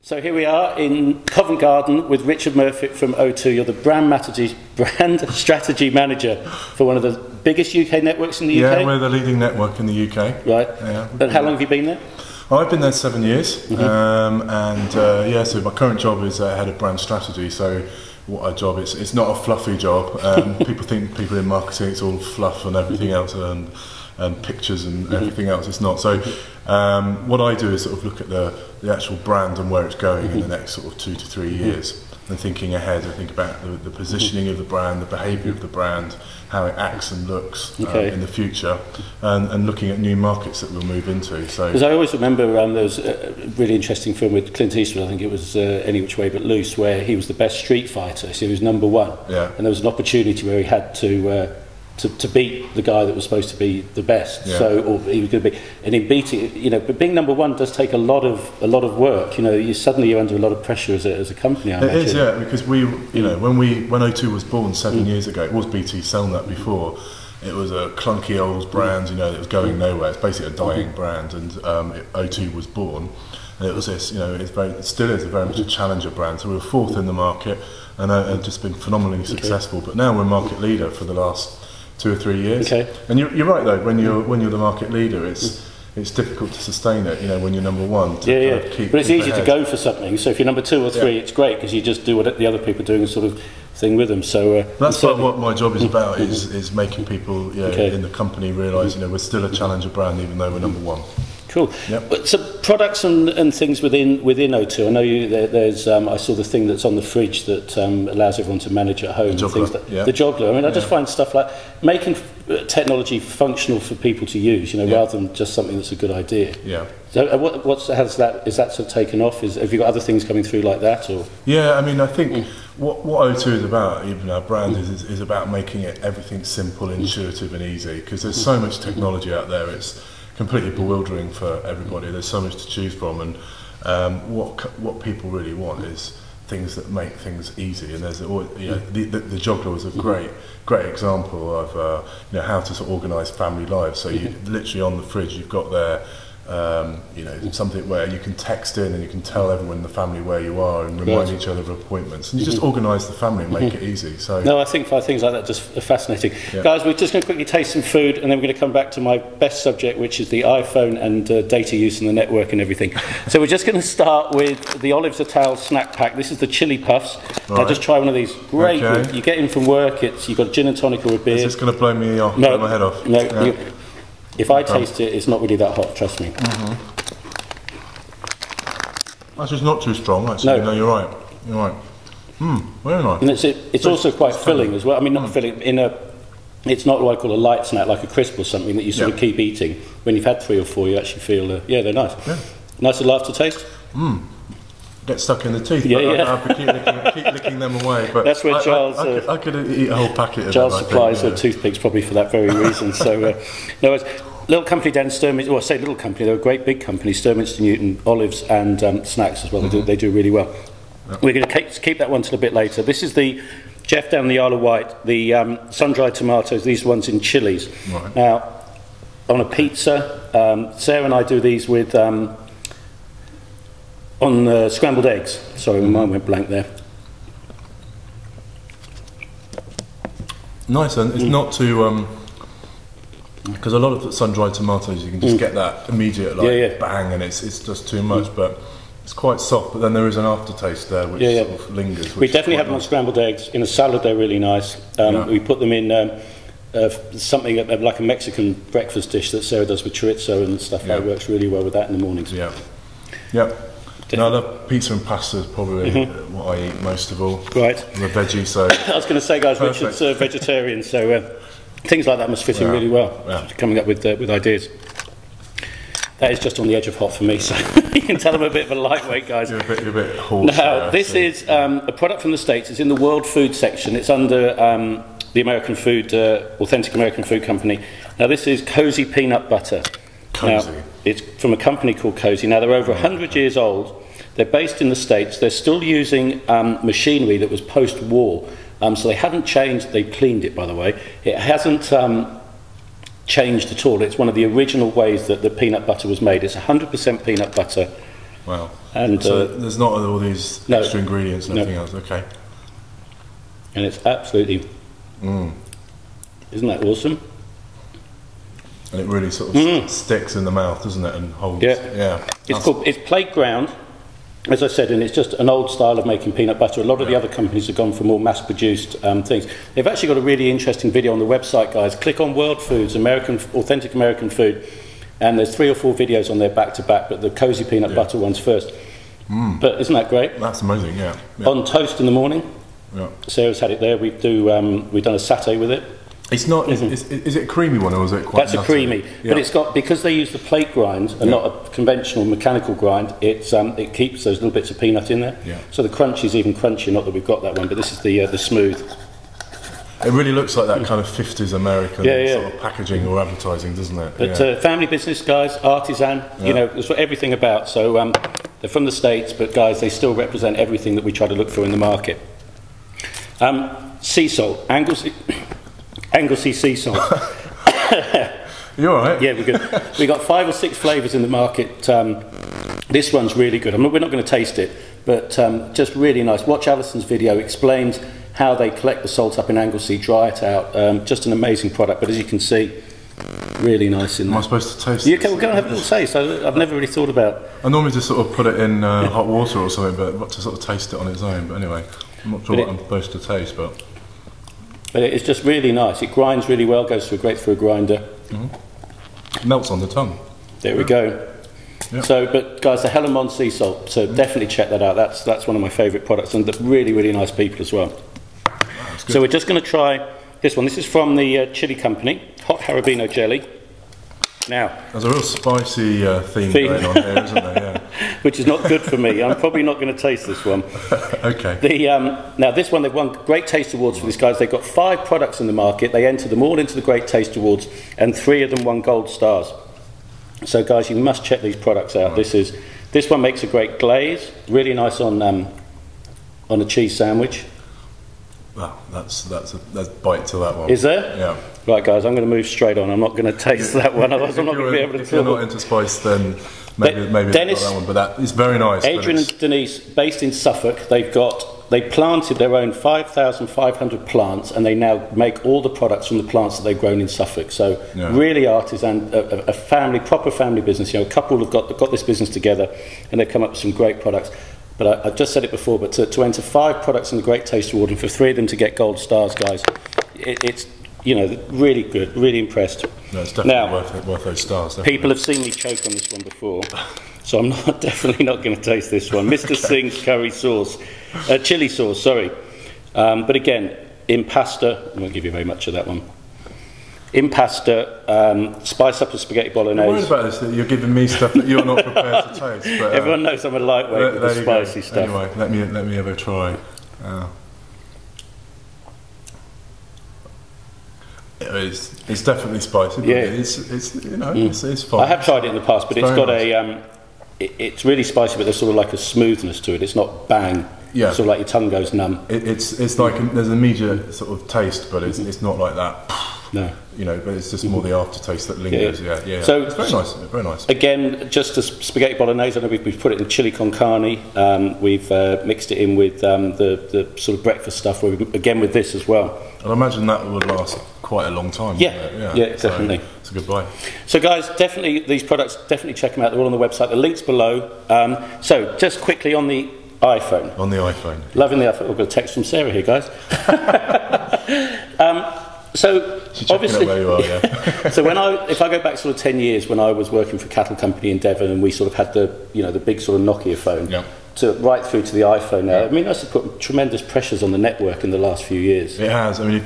So here we are in Covent Garden with Richard Murfitt from O2. You're the brand strategy manager for one of the biggest UK networks in the UK? Yeah, we're the leading network in the UK. Right. Yeah, and how long have you been there? I've been there 7 years, so my current job is head of brand strategy. So what a job! It's not a fluffy job. People think people in marketing it's all fluff and everything else and pictures and everything else. It's not. So what I do is sort of look at the actual brand and where it's going in the next sort of 2 to 3 years, and thinking ahead. I think about the positioning of the brand, the behaviour of the brand, how it acts and looks in the future, and looking at new markets that we'll move into. So, because I always remember there was a really interesting film with Clint Eastwood. I think it was Any Which Way But Loose, where he was the best street fighter. So he was #1, and there was an opportunity where he had to beat the guy that was supposed to be the best. So, or he was going to be, and in beating, but being #1 does take a lot of work. You're under a lot of pressure as a company. I imagine. It is, yeah, because when O2 was born 7 years ago, it was BT Cellnet before. It was a clunky old brand, that was going nowhere. It's basically a dying brand, and O2 was born. And it was this, it still is very much a challenger brand. So we were 4th in the market, and just been phenomenally successful. But now we're market leader for the last 2 or 3 years. And you're right though. When you're the market leader, it's difficult to sustain it. When you're #1. But it's easy to go for something. So if you're #2 or 3, it's great because you just do what the other people are doing, and sort of thing with them. So that's what my job is about. Is making people in the company realise we're still a challenger brand even though we're #1. Cool. Yep. So products and things within O2. I know there's. I saw the thing that's on the fridge that allows everyone to manage at home. The Joggler. I mean, I just find stuff like making technology functional for people to use. Rather than just something that's a good idea. Yeah. So is that sort of taken off? Have you got other things coming through like that? Or? Yeah. I mean, I think what O2 is about, even our brand, is about making everything simple, intuitive, and easy. Because there's so much technology out there. It's completely bewildering for everybody. There's so much to choose from, and what people really want is things that make things easy. And there's the Joggler was a great example of how to sort of organise family lives. So you literally on the fridge you've got there something where you can text in and you can tell everyone in the family where you are and remind each other of appointments, and you just organise the family and make it easy. So I think things like that just are fascinating. Guys, we're just going to quickly taste some food, and then we're going to come back to my best subject, which is the iPhone and data use and the network and everything. So we're just going to start with the Olives Atal snack pack. This is the chili puffs. Now just try one of these. Great. You get in from work, you've got gin and tonic or a beer. Is this going to blow me off? Blow my head off? No. If I taste it, it's not really that hot, trust me. That's just not too strong, actually. No, you're right. Very nice. And it's also quite filling as well. I mean, not filling, it's not what I call a light snack, like a crisp or something that you sort of keep eating. When you've had 3 or 4, you actually feel, they're nice. Nice little aftertaste. Get stuck in the teeth. I keep licking them away. But that's where Charles. I could eat a whole packet of Charles them. supplies toothpicks probably for that very reason. So, little company down in Sturminster. Well, I say little company. They're a great big company. Sturminster Newton, Olives and snacks as well. They do really well. We're going to keep that one till a bit later. This is the Jeff down the Isle of Wight. The sun-dried tomatoes. These ones in chilies. Right. Now, on a pizza, Sarah and I do these with. On scrambled eggs. Sorry, my mind went blank there. Nice, and it's not too... because a lot of the sun-dried tomatoes, you can just get that immediate bang, and it's just too much, but it's quite soft, but then there is an aftertaste there which sort of lingers. We definitely have them on scrambled eggs. In a salad, they're really nice. We put them in something like a Mexican breakfast dish that Sarah does with chorizo and stuff like that. Works really well with that in the mornings. No, I love pizza and pasta is probably what I eat most of all. Right. I'm a veggie, so... I was going to say, guys, Richard's a vegetarian, so things like that must fit in really well. Coming up with ideas. That is just on the edge of hot for me, so you can tell I'm a bit of a lightweight, guys. You're a bit hoarse. Now, this is a product from the States. It's in the World Food section. It's under the American Food, Authentic American Food Company. Now, this is Cozy Peanut Butter. Cozy. Now, it's from a company called Cozy. Now, they're over 100 years old. They're based in the States. They're still using machinery that was post-war. So they haven't changed. They cleaned it, by the way. It hasn't changed at all. It's one of the original ways that the peanut butter was made. It's 100% peanut butter. Wow. And so there's not all these extra ingredients and everything else. Okay. And it's absolutely, isn't that awesome? And it really sort of sticks in the mouth, doesn't it? And holds. Yeah. It's plate ground, as I said, and it's just an old style of making peanut butter. A lot of the other companies have gone for more mass-produced things. They've actually got a really interesting video on the website, guys. Click on World Foods, authentic American food, and there's 3 or 4 videos on there back-to-back, but the cozy peanut butter one's first. But isn't that great? That's amazing, yeah. On toast in the morning. Yeah. Sarah's had it there. We've done a satay with it. It's not. Is it a creamy one or is it quite? That's a creamy, but it's got, because they use the plate grind and not a conventional mechanical grind. It keeps those little bits of peanut in there. Yeah. So the crunch is even crunchier. Not that we've got that one, but this is the smooth. It really looks like that kind of 50s American sort of packaging or advertising, doesn't it? But family business, guys, artisan. You know, that's what everything about. So they're from the States, but guys, they still represent everything that we try to look for in the market. Sea salt, Anglesey sea salt. You all right? Yeah, we're good. We've got 5 or 6 flavours in the market. This one's really good. We're not going to taste it, but just really nice. Watch Alison's video, explains how they collect the salt up in Anglesey, dry it out. Just an amazing product, but as you can see, really nice in there. Am I supposed to taste it? You can go and have a little taste. I've never really thought about. I normally just sort of put it in hot water or something, but to sort of taste it on its own. But anyway, I'm not sure what I'm supposed to taste, but it's just really nice. It grinds really well, goes through a grinder. Melts on the tongue. There we go. Yep. So, but guys, the Helamon sea salt, so definitely check that out. That's one of my favourite products, and they're really, really nice people as well. So we're just going to try this one. This is from the chili company, hot Harabino jelly. Now, there's a real spicy theme going on here, isn't there? Yeah. Which is not good for me. I'm probably not going to taste this one. Okay. Now, this one, they've won Great Taste Awards for these guys. They've got 5 products in the market. They entered them all into the Great Taste Awards, and 3 of them won gold stars. So, guys, you must check these products out. Right. This one makes a great glaze, really nice on a cheese sandwich. Wow, that's bite to that one. Is there? Yeah. Right, guys, I'm going to move straight on. I'm not going to taste that one, otherwise I'm not going to be able to. If you're not into spice, then maybe Dennis, not that one. But that is very nice. Adrian and Denise, based in Suffolk, they planted their own 5,500 plants, and they now make all the products from the plants that they've grown in Suffolk. So really artisan, a proper family business. You know, a couple have got this business together, and they've come up with some great products. But I've just said it before, but to enter 5 products in the Great Taste Award, and for 3 of them to get gold stars, guys, it's really good, really impressed. No, it's definitely worth those stars. Definitely. People have seen me choke on this one before, so I'm definitely not going to taste this one. Mr. Singh's curry sauce, chili sauce, sorry. But again, in pasta, I won't give you very much of that one. In pasta, spice up a spaghetti bolognese. I'm worried about this, that you're giving me stuff that you're not prepared to taste. But, everyone knows I'm a lightweight with the spicy stuff. Anyway, let me have a try. It's definitely spicy. But it's fine. I have tried it in the past, but it's got it's really spicy, but there's sort of like a smoothness to it. It's not bang. Yeah. Sort of like your tongue goes numb. It's like there's an immediate sort of taste, but it's not like that. No. But it's just more the aftertaste that lingers. Yeah. So it's very nice. Very nice. Again, just a spaghetti bolognese. I know we've put it in chili con carne. We've mixed it in with the sort of breakfast stuff. Again with this as well. And I imagine that would last quite a long time. Yeah, definitely. So it's a good buy. So guys, definitely these products. Definitely check them out. They're all on the website. The link's below. So just quickly on the iPhone. On the iPhone. Loving the iPhone. We've got a text from Sarah here, guys. So obviously, where you are, yeah. So if I go back sort of 10 years when I was working for a cattle company in Devon, and we sort of had the big sort of Nokia phone, to right through to the iPhone now. I mean, that's put tremendous pressures on the network in the last few years. It has. I mean,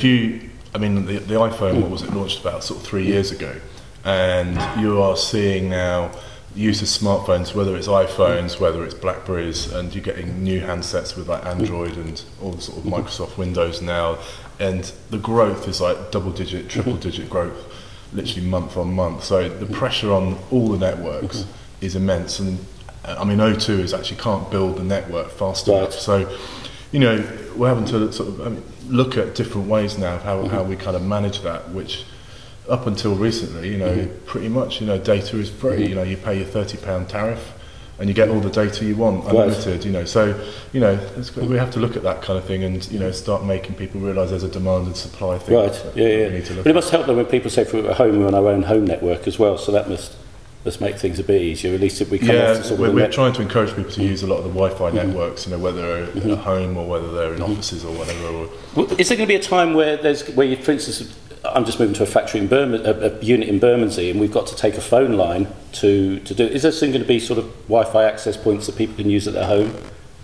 the iPhone, what was it, launched about sort of 3 years ago, and you are seeing now the use of smartphones, whether it's iPhones, whether it's Blackberries, and you're getting new handsets with like Android and all the sort of Microsoft Windows now. And the growth is like double-digit, triple-digit growth, literally month on month. So the pressure on all the networks is immense. And I mean, O2 is actually can't build the network fast enough. So, we're having to sort of look at different ways now of how we kind of manage that. Which, up until recently, pretty much, data is free. You pay your £30 tariff, and you get all the data you want, unlimited. You know, so we have to look at that kind of thing, and start making people realise there's a demand and supply thing. Right. Yeah. But it must help them when people say, "For at home, we're on our own home network as well." So that must make things a bit easier. At least if we come off the sort of we're trying to encourage people to use a lot of the Wi-Fi networks. Whether at home or whether they're in offices or whatever. Is there going to be a time where you, for instance, I'm just moving to a factory in a unit in Bermondsey, and we've got to take a phone line to do. Is there soon going to be sort of Wi-Fi access points that people can use at their home?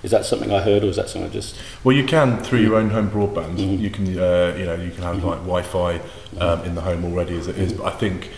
Is that something I heard, or is that something I just? Well, you can through your own home broadband. You can, you can have like Wi-Fi in the home already as it is. But I think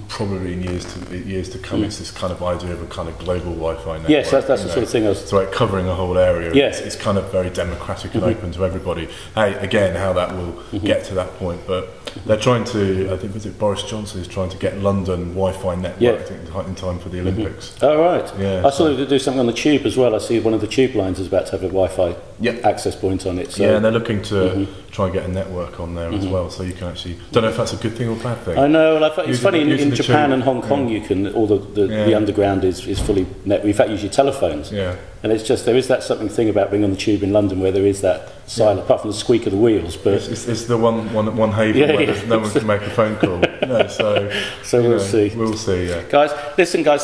probably in years to come, it's this kind of idea of a kind of global Wi-Fi network. Yes, that's the sort of thing I was... So like covering a whole area. Yes. It's kind of very democratic and open to everybody. Hey, again, how that will get to that point, but they're trying to, I think, was it Boris Johnson is trying to get London Wi-Fi network I think, in time for the Olympics. Oh, right. Yeah, I saw they do something on the tube as well. I see one of the tube lines is about to have a Wi-Fi access point on it. So. Yeah, and they're looking to try and get a network on there as well, so you can actually... Don't know if that's a good thing or bad thing. I know, it's funny, in Japan and Hong Kong you can, all the underground is fully net. In fact, use your telephones. Yeah. And it's just, there is that something thing about being on the tube in London where there is that silent, apart from the squeak of the wheels. But it's the one haven where no one can make a phone call. So we'll see. We'll see, yeah. Guys,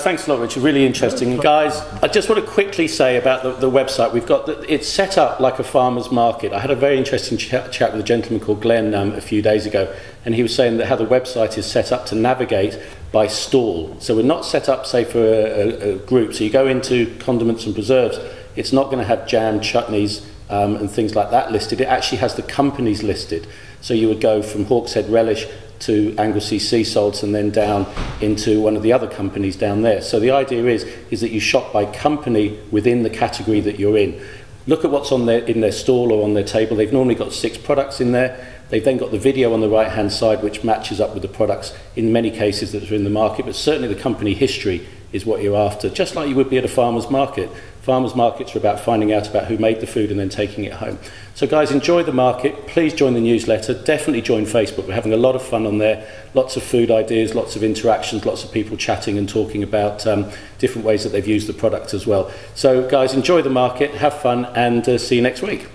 thanks a lot, Richard. Really interesting. And guys, I just want to quickly say about the website. We've got, it's set up like a farmer's market. I had a very interesting chat with a gentleman called Glenn a few days ago, and he was saying that how the website is set up to navigate by stall. So we're not set up, say, for a group. So you go into condiments and preserves, it's not going to have jam, chutneys, and things like that listed. It actually has the companies listed. So you would go from Hawkshead Relish to Anglesey Sea Salts and then down into one of the other companies down there. So the idea is that you shop by company within the category that you're in. Look at what's in their stall or on their table. They've normally got 6 products in there. They've then got the video on the right-hand side, which matches up with the products in many cases that are in the market, but certainly the company history is what you're after, just like you would be at a farmer's market. Farmers markets are about finding out about who made the food and then taking it home. So guys, enjoy the market. Please join the newsletter. Definitely join Facebook. We're having a lot of fun on there. Lots of food ideas, lots of interactions, lots of people chatting and talking about different ways that they've used the product as well. So guys, enjoy the market, have fun, and see you next week.